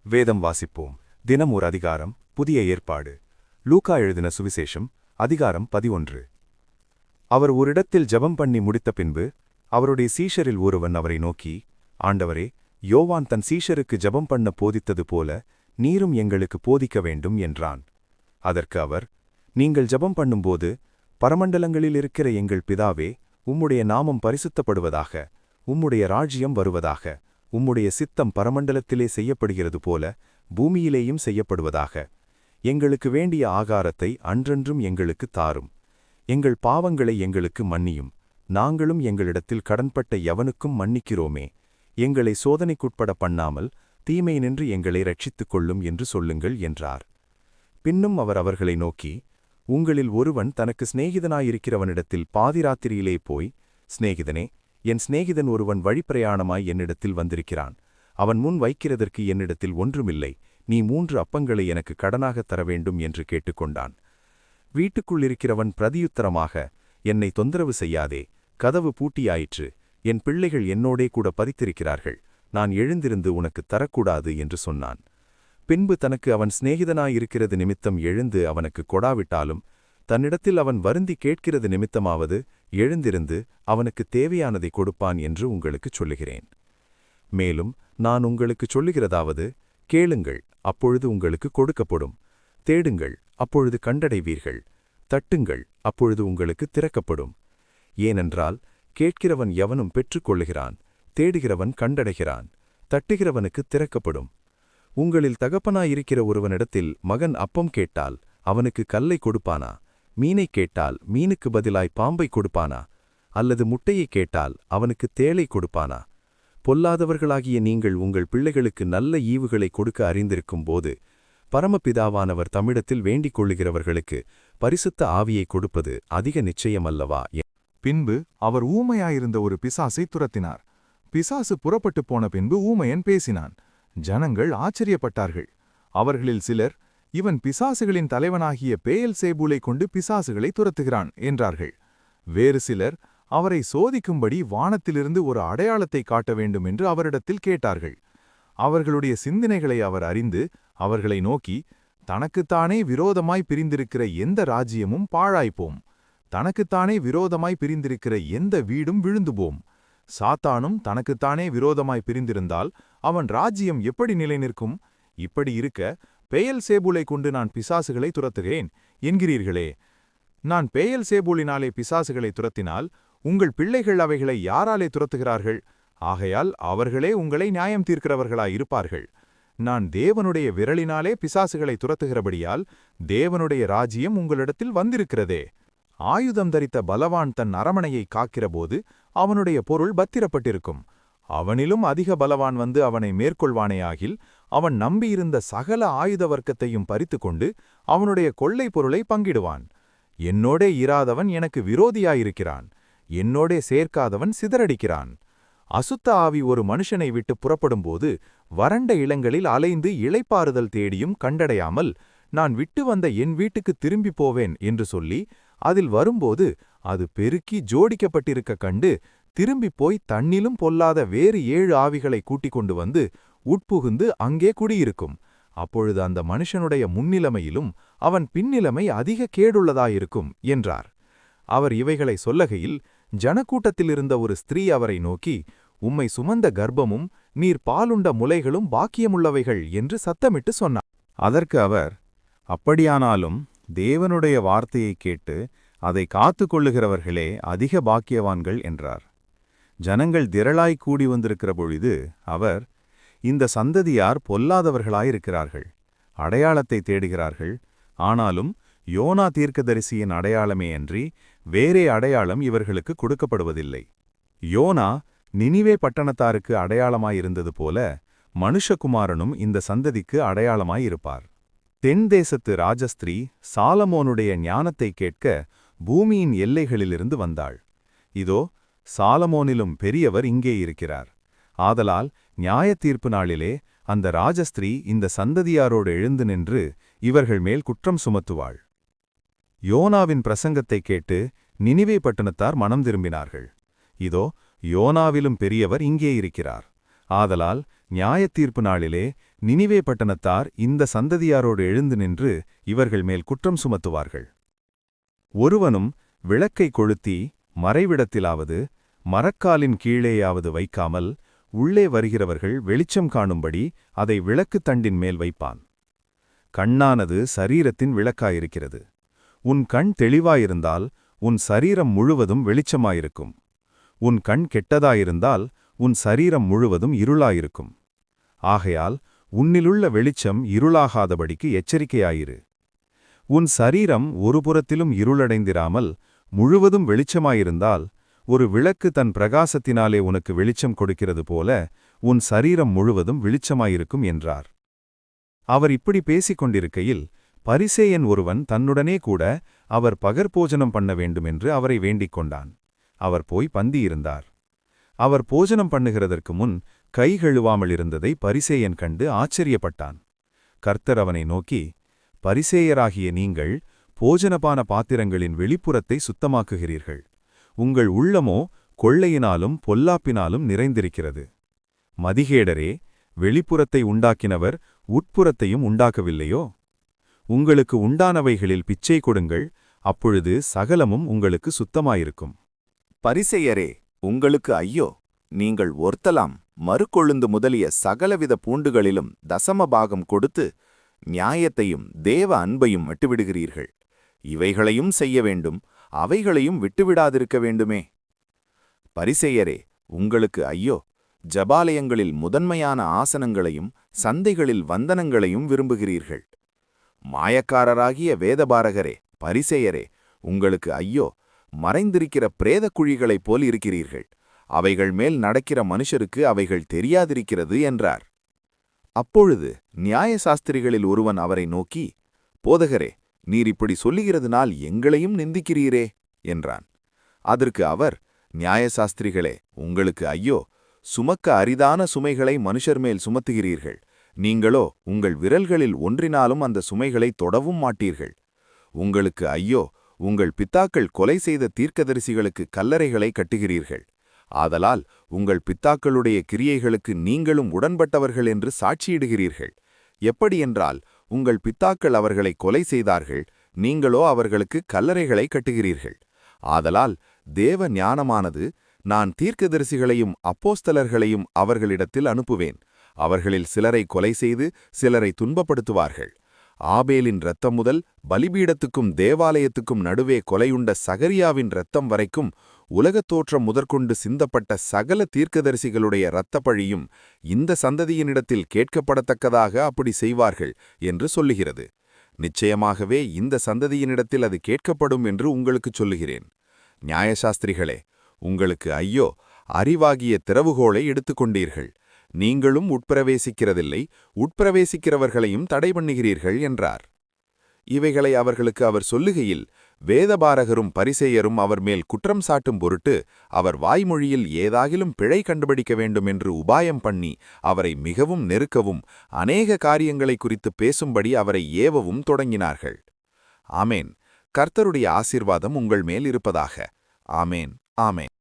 வேதம் வாசிப்போம். தினம் ஒரு அதிகாரம். புதிய ஏற்பாடு. லூக்கா எழுதின சுவிசேஷம் அதிகாரம் 11. அவர் ஓரிடத்தில் ஜெபம் பண்ணி முடித்த பின்பு அவருடைய சீஷரில் ஒருவன் அவரை நோக்கி, ஆண்டவரே, யோவான் தன் சீஷருக்கு ஜெபம் பண்ண போதித்தது போல நீரும் எங்களுக்கு போதிக்க வேண்டும் என்றான். அதற்கு அவர், நீங்கள் ஜெபம் பண்ணும்போது, பரமண்டலங்களில் இருக்கிற எங்கள் பிதாவே, உம்முடைய நாமம் பரிசுத்தப்படுவதாக, உம்முடைய ராஜ்யம் வருவதாக, உம்முடைய சித்தம் பரமண்டலத்திலே செய்யப்படுகிறது போல பூமியிலேயும் செய்யப்படுவதாக. எங்களுக்கு வேண்டிய ஆகாரத்தை அன்றன்றும் எங்களுக்கு தாரும். எங்கள் பாவங்களை எங்களுக்கு மன்னியும், நாங்களும் எங்களிடத்தில் கடன்பட்ட எவனுக்கும் மன்னிக்கிறோமே. எங்களை சோதனைக்குட்பட பண்ணாமல் தீமையினின்று எங்களை ரட்சித்துக் கொள்ளும் என்று சொல்லுங்கள் என்றார். பின்னும் அவர் அவர்களை நோக்கி, உங்களில் ஒருவன் தனக்கு சிநேகிதனாயிருக்கிறவனிடத்தில் பாதிராத்திரியிலே போய், சிநேகிதனே, என் சிநேகிதன் ஒருவன் வழிப்பிரயாணமாய் என்னிடத்தில் வந்திருக்கிறான். அவன் முன் வைக்கிறதற்கு என்னிடத்தில் ஒன்றுமில்லை. நீ 3 அப்பங்களை எனக்கு கடனாகத் தரவேண்டும் என்று கேட்டுக்கொண்டான். வீட்டுக்குள்ளிருக்கிறவன் பிரதியுத்தரமாக, என்னை தொந்தரவு செய்யாதே, கதவு பூட்டியாயிற்று, என் பிள்ளைகள் என்னோடே கூட பறித்திருக்கிறார்கள், நான் எழுந்திருந்து உனக்குத் தரக்கூடாது என்று சொன்னான். பின்பு தனக்கு அவன் சிநேகிதனாயிருக்கிறது நிமித்தம் எழுந்து அவனுக்கு கொடாவிட்டாலும், தன்னிடத்தில் அவன் வருந்தி கேட்கிறது நிமித்தமாவது எழுந்திருந்து அவனுக்கு தேவையானதை கொடுப்பான் என்று உங்களுக்குச் சொல்லுகிறேன். மேலும் நான் உங்களுக்குச் சொல்லுகிறதாவது, கேளுங்கள், அப்பொழுது உங்களுக்கு கொடுக்கப்படும். தேடுங்கள், அப்பொழுது கண்டடைவீர்கள். தட்டுங்கள், அப்பொழுது உங்களுக்கு திறக்கப்படும். ஏனென்றால் கேட்கிறவன் எவனும் பெற்றுக்கொள்ளுகிறான், தேடுகிறவன் கண்டடைகிறான், தட்டுகிறவனுக்கு திறக்கப்படும். உங்களில் தகப்பனாயிருக்கிற ஒருவனிடத்தில் மகன் அப்பம் கேட்டால் அவனுக்கு கல்லை கொடுப்பானா? மீனைக் கேட்டால் மீனுக்கு பதிலாய் பாம்பை கொடுப்பானா? அல்லது முட்டையைக் கேட்டால் அவனுக்கு தேளை கொடுப்பானா? பொல்லாதவர்களாகிய நீங்கள் உங்கள் பிள்ளைகளுக்கு நல்ல ஈவுகளை கொடுக்க அறிந்திருக்கும் போது, பரமபிதாவானவர் தம்மிடத்தில் வேண்டிக் கொள்ளுகிறவர்களுக்கு பரிசுத்த ஆவியை கொடுப்பது அதிக நிச்சயமல்லவா? பின்பு அவர் ஊமையாயிருந்த ஒரு பிசாசை துரத்தினார். பிசாசு புறப்பட்டுப் போன பின்பு ஊமையன் பேசினான். ஜனங்கள் ஆச்சரியப்பட்டார்கள். அவர்களில் சிலர், இவன் பிசாசுகளின் தலைவனாகிய பெயல்சேபூலை கொண்டு பிசாசுகளை துரத்துகிறான் என்றார்கள். வேறு சிலர் அவரை சோதிக்கும்படி வானத்திலிருந்து ஒரு அடையாளத்தை காட்ட வேண்டும் என்று அவரிடத்தில் கேட்டார்கள். அவர்களுடைய சிந்தனைகளை அவர் அறிந்து அவர்களை நோக்கி, தனக்குத்தானே விரோதமாய் பிரிந்திருக்கிற எந்த ராஜ்யமும் பாழாய்ப்போம், தனக்குத்தானே விரோதமாய் பிரிந்திருக்கிற எந்த வீடும் விழுந்துபோம். சாத்தானும் தனக்குத்தானே விரோதமாய் பிரிந்திருந்தால் அவன் ராஜ்யம் எப்படி நிலை நிற்கும்? இப்படி இருக்க பெயல்சேபூலை கொண்டு நான் பிசாசுகளை துரத்துகிறேன் என்கிறீர்களே. நான் பெயல்சேபூலினாலே பிசாசுகளை துரத்தினால் உங்கள் பிள்ளைகள் அவைகளை யாராலே துரத்துகிறார்கள்? ஆகையால் அவர்களே உங்களை நியாயம் தீர்க்கிறவர்களாயிருப்பார்கள். நான் தேவனுடைய விரலினாலே பிசாசுகளை துரத்துகிறபடியால் தேவனுடைய ராஜ்யம் உங்களிடத்தில் வந்திருக்கிறதே. ஆயுதம் தரித்த பலவான் தன் அரமனையை காக்கிறபோது அவனுடைய பொருள் பத்திரப்பட்டிருக்கும். அவனிலும் அதிக பலவான் வந்து அவனை மேற்கொள்வானேயாகில் அவன் நம்பியிருந்த சகல ஆயுத வர்க்கத்தையும் பறித்துக்கொண்டு அவனுடைய கொள்ளை பொருளை பங்கிடுவான். என்னோடே இராதவன் எனக்கு விரோதியாயிருக்கிறான், என்னோடே சேர்க்காதவன் சிதறடிக்கிறான். அசுத்த ஆவி ஒரு மனுஷனை விட்டு புறப்படும்போது வறண்ட இளங்களில் அலைந்து இளைப்பாறுதல் தேடியும் கண்டடையாமல், நான் விட்டு வந்த என் வீட்டுக்கு திரும்பி போவேன் என்று சொல்லி அதில் வரும்போது அது பெருக்கி ஜோடிக்கப்பட்டிருக்க கண்டு திரும்பிப் போய் தன்னிலும் பொல்லாத வேறு 7 ஆவிகளை கூட்டிக் கொண்டு வந்து உட்புகுந்து அங்கே குடியிருக்கும். அப்பொழுது அந்த மனுஷனுடைய முன்னிலைமையிலும் அவன் பின்னிலைமை அதிக கேடுள்ளதாயிருக்கும் என்றார். அவர் இவைகளை சொல்லகையில் ஜனக்கூட்டத்திலிருந்த ஒரு ஸ்திரீ அவரை நோக்கி, உம்மை சுமந்த கர்ப்பமும் நீர் பாலுண்ட முலைகளும் பாக்கியமுள்ளவைகள் என்று சத்தமிட்டு சொன்னார். அதற்கு அவர், அப்படியானாலும் தேவனுடைய வார்த்தையைக் கேட்டு அதை காத்துக்கொள்ளுகிறவர்களே அதிக பாக்கியவான்கள் என்றார். ஜனங்கள் திரளாய் கூடி வந்திருக்கிற பொழுது அவர், இந்த சந்ததியார் பொல்லாதவர்களாயிருக்கிறார்கள், அடையாளத்தை தேடுகிறார்கள். ஆனாலும் யோனா தீர்க்கதரிசியின் அடையாளமே அன்றி வேறே அடையாளம் இவர்களுக்கு கொடுக்கப்படுவதில்லை. யோனா நினிவே பட்டணத்தாருக்கு அடையாளமாயிருந்தது போல மனுஷகுமாரனும் இந்த சந்ததிக்கு அடையாளமாயிருப்பார். தென் தேசத்து ராஜஸ்திரீ சாலமோனுடைய ஞானத்தைக் கேட்க பூமியின் எல்லைகளிலிருந்து வந்தாள். இதோ, சாலமோனிலும் பெரியவர் இங்கே இருக்கிறார். ஆதலால் நியாயத்தீர்ப்பு நாளிலே அந்த ராஜஸ்திரீ இந்த சந்ததியாரோடு எழுந்து நின்று இவர்கள் மேல் குற்றம் சுமத்துவாள். யோனாவின் பிரசங்கத்தைக் கேட்டு நினிவே பட்டணத்தார் மனம் திரும்பினார்கள். இதோ, யோனாவிலும் பெரியவர் இங்கே இருக்கிறார். ஆதலால் நியாயத்தீர்ப்பு நாளிலே நினிவே பட்டணத்தார் இந்த சந்ததியாரோடு எழுந்து நின்று இவர்கள் மேல் குற்றம் சுமத்துவார்கள். ஒருவனும் விளக்கை கொளுத்தி மறைவிடத்திலாவது மரக்காலின் கீழேயாவது வைக்காமல் உள்ளே வருகிறவர்கள் வெளிச்சம் காணும்படி அதை விளக்குத் தண்டின் மேல் வைப்பான். கண்ணானது சரீரத்தின் விளக்காயிருக்கிறது. உன் கண் தெளிவாயிருந்தால் உன் சரீரம் முழுவதும் வெளிச்சமாயிருக்கும். உன் கண் கெட்டதாயிருந்தால் உன் சரீரம் முழுவதும் இருளாயிருக்கும். ஆகையால் உன்னிலுள்ள வெளிச்சம் இருளாகாதபடிக்கு எச்சரிக்கையாயிரு. உன் சரீரம் ஒரு புறத்திலும் இருளடைந்திராமல் முழுவதும் வெளிச்சமாயிருந்தால் ஒரு விளக்கு தன் பிரகாசத்தினாலே உனக்கு வெளிச்சம் கொடுக்கிறது போல உன் சரீரம் முழுவதும் வெளிச்சமாயிருக்கும் என்றார். அவர் இப்படி பேசிக் கொண்டிருக்கையில் பரிசேயன் ஒருவன் தன்னுடனே கூட அவர் பகற்போஜனம் பண்ண வேண்டுமென்று அவரை வேண்டிக் கொண்டான். அவர் போய் பந்தியிருந்தார். அவர் போஜனம் பண்ணுகிறதற்கு முன் கை கழுவாமலிருந்ததை பரிசேயன் கண்டு ஆச்சரியப்பட்டான். கர்த்தர் அவனை நோக்கி, பரிசேயராகிய நீங்கள் போஜனபான பாத்திரங்களின் வெளிப்புறத்தை சுத்தமாக்குகிறீர்கள், உங்கள் உள்ளமோ கொள்ளையினாலும் பொல்லாப்பினாலும் நிறைந்திருக்கிறது. மதிகேடரே, வெளிப்புறத்தை உண்டாக்கினவர் உட்புறத்தையும் உண்டாக்கவில்லையோ? உங்களுக்கு உண்டானவைகளில் பிச்சை கொடுங்கள், அப்பொழுது சகலமும் உங்களுக்கு சுத்தமாயிருக்கும். பரிசேயரே, உங்களுக்கு ஐயோ! நீங்கள் ஒர்த்தலாம் மறுகொழுந்து முதலிய சகலவித பூண்டுகளிலும் தசமபாகம் கொடுத்து நியாயத்தையும் தேவ அன்பையும் விட்டுவிடுகிறீர்கள். இவைகளையும் செய்ய வேண்டும், அவைகளையும் விட்டுவிடாதிருக்க வேண்டுமே. பரிசேயரே, உங்களுக்கு ஐயோ! ஜபாலயங்களில் முதன்மையான ஆசனங்களையும் சந்தைகளில் வந்தனங்களையும் விரும்புகிறீர்கள். மாயக்காரராகிய வேதபாரகரே, பரிசேயரே, உங்களுக்கு ஐயோ! மறைந்திருக்கிற பிரேத குழிகளைப் போல் இருக்கிறீர்கள். அவைகள் மேல் நடக்கிற மனுஷருக்கு அவைகள் தெரியாதிருக்கிறது என்றார். அப்பொழுது நியாயசாஸ்திரிகளில் ஒருவன் அவரை நோக்கி, போதகரே, நீர் இப்படி சொல்லுகிறதுனால் எங்களையும் நிந்திக்கிறீரே என்றான். அதற்கு அவர், நியாயசாஸ்திரிகளே, உங்களுக்கு ஐயோ! சுமக்க அரிதான சுமைகளை மனுஷர் மேல் சுமத்துகிறீர்கள். நீங்களோ உங்கள் விரல்களில் ஒன்றினாலும் அந்த சுமைகளை தொடவும் மாட்டீர்கள். உங்களுக்கு ஐயோ! உங்கள் பித்தாக்கள் கொலை செய்த தீர்க்கதரிசிகளுக்கு கல்லறைகளை கட்டுகிறீர்கள். ஆதலால் உங்கள் பித்தாக்களுடைய கிரியைகளுக்கு நீங்களும் உடன்பட்டவர்கள் என்று சாட்சியிடுகிறீர்கள். எப்படியென்றால் உங்கள் பித்தாக்கள் அவர்களை கொலை செய்தார்கள், நீங்களோ அவர்களுக்கு கல்லறைகளை கட்டுகிறீர்கள். ஆதலால் தேவ ஞானமானது, நான் தீர்க்கதரிசிகளையும் அப்போஸ்தலர்களையும் அவர்களிடத்தில் அனுப்புவேன். அவர்களில் சிலரை கொலை செய்து சிலரை துன்பப்படுத்துவார்கள். ஆபேலின் இரத்தம் முதல் பலிபீடத்துக்கும் தேவாலயத்துக்கும் நடுவே கொலையுண்ட சகரியாவின் இரத்தம் வரைக்கும் உலகத் தோற்றம் முதற்கொண்டு சிந்தப்பட்ட சகல தீர்க்கதரிசிகளுடைய இரத்தப்பழியும் இந்த சந்ததியினிடத்தில் கேட்கப்படத்தக்கதாக அப்படி செய்வார்கள் என்று சொல்லுகிறது. நிச்சயமாகவே இந்த சந்ததியினிடத்தில் அது கேட்கப்படும் என்று உங்களுக்குச் சொல்லுகிறேன். நியாயசாஸ்திரிகளே, உங்களுக்கு ஐயோ! அறிவாகிய திறவுகோலை எடுத்துக்கொண்டீர்கள். நீங்களும் உட்பிரவேசிக்கிறதில்லை, உட்பிரவேசிக்கிறவர்களையும் தடை பண்ணுகிறீர்கள் என்றார். இவைகளை அவர்களுக்கு அவர் சொல்லுகையில் வேதபாரகரும் பரிசேயரும் அவர் மேல் குற்றம் சாட்டும் பொருட்டு அவர் வாய்மொழியில் ஏதாகிலும் பிழை கண்டுபிடிக்க வேண்டும் என்று உபாயம் பண்ணி அவரை மிகவும் நெருக்கவும் அநேக காரியங்களை குறித்து பேசும்படி அவரை ஏவவும் தொடங்கினார்கள். ஆமேன். கர்த்தருடைய ஆசீர்வாதம் உங்கள் மேல் இருப்பதாக. ஆமேன், ஆமேன்.